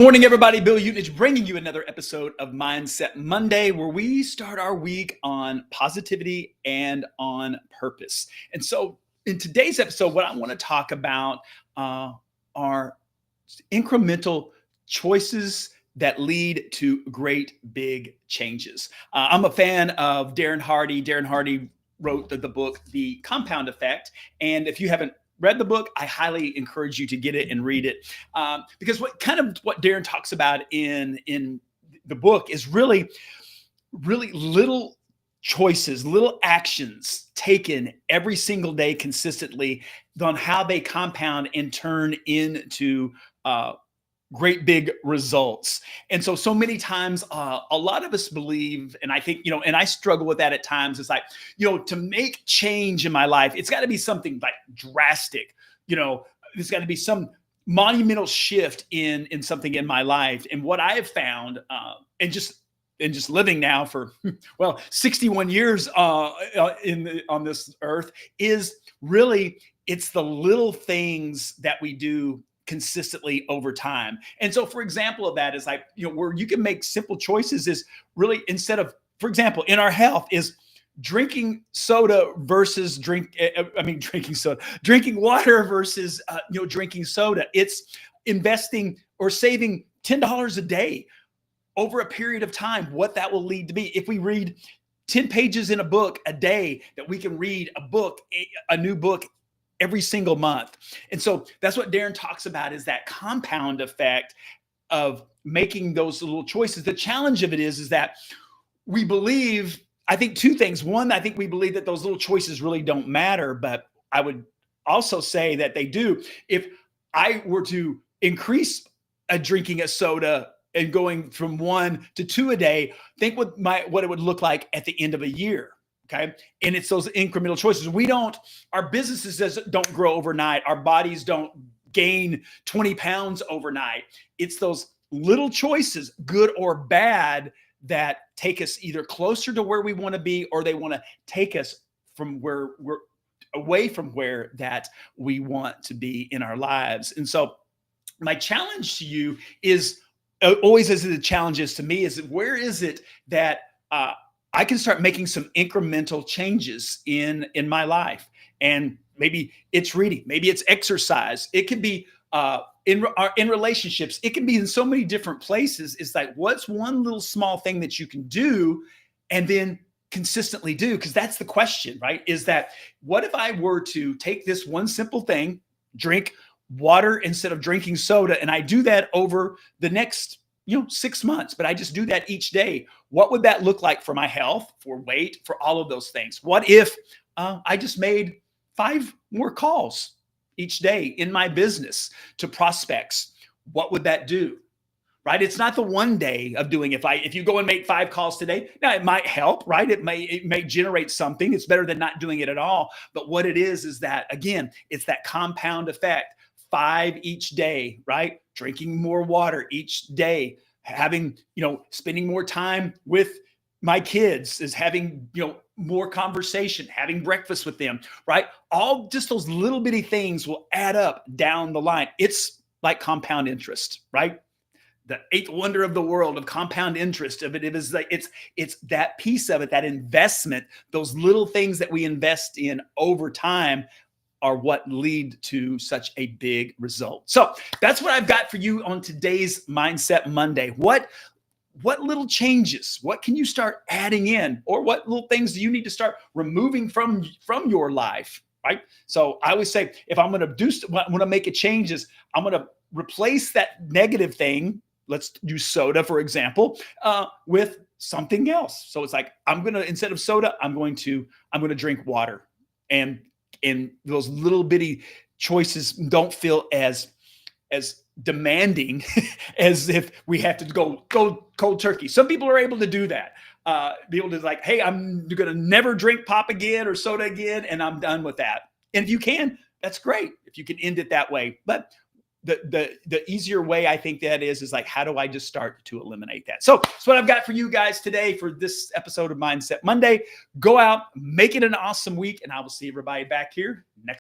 Morning, everybody. Bill Utenich bringing you another episode of Mindset Monday, where we start our week on positivity and on purpose. And so, in today's episode, what I want to talk about are incremental choices that lead to great big changes. I'm a fan of Darren Hardy. Darren Hardy wrote the book, The Compound Effect. And if you haven't read the book, I highly encourage you to get it and read it, because what Darren talks about in the book is really little choices, little actions taken every single day consistently on how they compound and turn into great big results. And so many times, a lot of us believe, and I think, and I struggle with that at times. It's like, to make change in my life, it's got to be something like drastic. There's got to be some monumental shift in something in my life. And what I have found, and just living now for 61 years on this earth, is really it's the little things that we do consistently over time. And so, for example of that is like, where you can make simple choices is really, instead of, for example, in our health, is drinking soda versus drinking water versus, drinking soda. It's investing or saving $10 a day over a period of time, what that will lead to be. If we read 10 pages in a book a day, that we can read a new book every single month. And so that's what Darren talks about, is that compound effect of making those little choices. The challenge of it is that we believe, I think, two things. One, I think we believe that those little choices really don't matter, but I would also say that they do. If I were to increase drinking a soda and going from 1 to 2 a day, think what it would look like at the end of a year. Okay. And it's those incremental choices. Our businesses don't grow overnight. Our bodies don't gain 20 pounds overnight. It's those little choices, good or bad, that take us either closer to where we want to be, or they want to take us from where we're away from where that we want to be in our lives. And so my challenge to you is always, as the challenge is to me, is where is it that, I can start making some incremental changes in my life. And maybe it's reading, maybe it's exercise. It can be in relationships. It can be in so many different places. It's like, what's one little small thing that you can do and then consistently do? Because that's the question, right? Is that, what if I were to take this one simple thing, drink water instead of drinking soda, and I do that over the next 6 months, but I just do that each day? What would that look like for my health, for weight, for all of those things? What if I just made 5 more calls each day in my business to prospects? What would that do? Right? It's not the one day of doing it. If you go and make 5 calls today, now it might help, right? It may generate something. It's better than not doing it at all. But what it is that, again, it's that compound effect. 5 each day, right? Drinking more water each day, spending more time with my kids, is having, more conversation, having breakfast with them, right? All just those little bitty things will add up down the line. It's like compound interest, right? The 8th wonder of the world of compound interest of it. It is like, it's that piece of it, that investment, those little things that we invest in over time are what lead to such a big result. So that's what I've got for you on today's Mindset Monday. What little changes, what can you start adding in, or what little things do you need to start removing from your life, right? So I always say, if I'm going to make a change, is I'm going to replace that negative thing. Let's use soda, for example, with something else. So it's like, instead of soda, I'm going to drink water. And those little bitty choices don't feel as demanding as if we have to go cold turkey. Some people are able to do that. Be able to, like, hey, I'm going to never drink pop again or soda again, and I'm done with that. And if you can, that's great. If you can end it that way. But the easier way, I think, that is like, how do I just start to eliminate that? So that's what I've got for you guys today for this episode of Mindset Monday. Go out, make it an awesome week, and I will see everybody back here next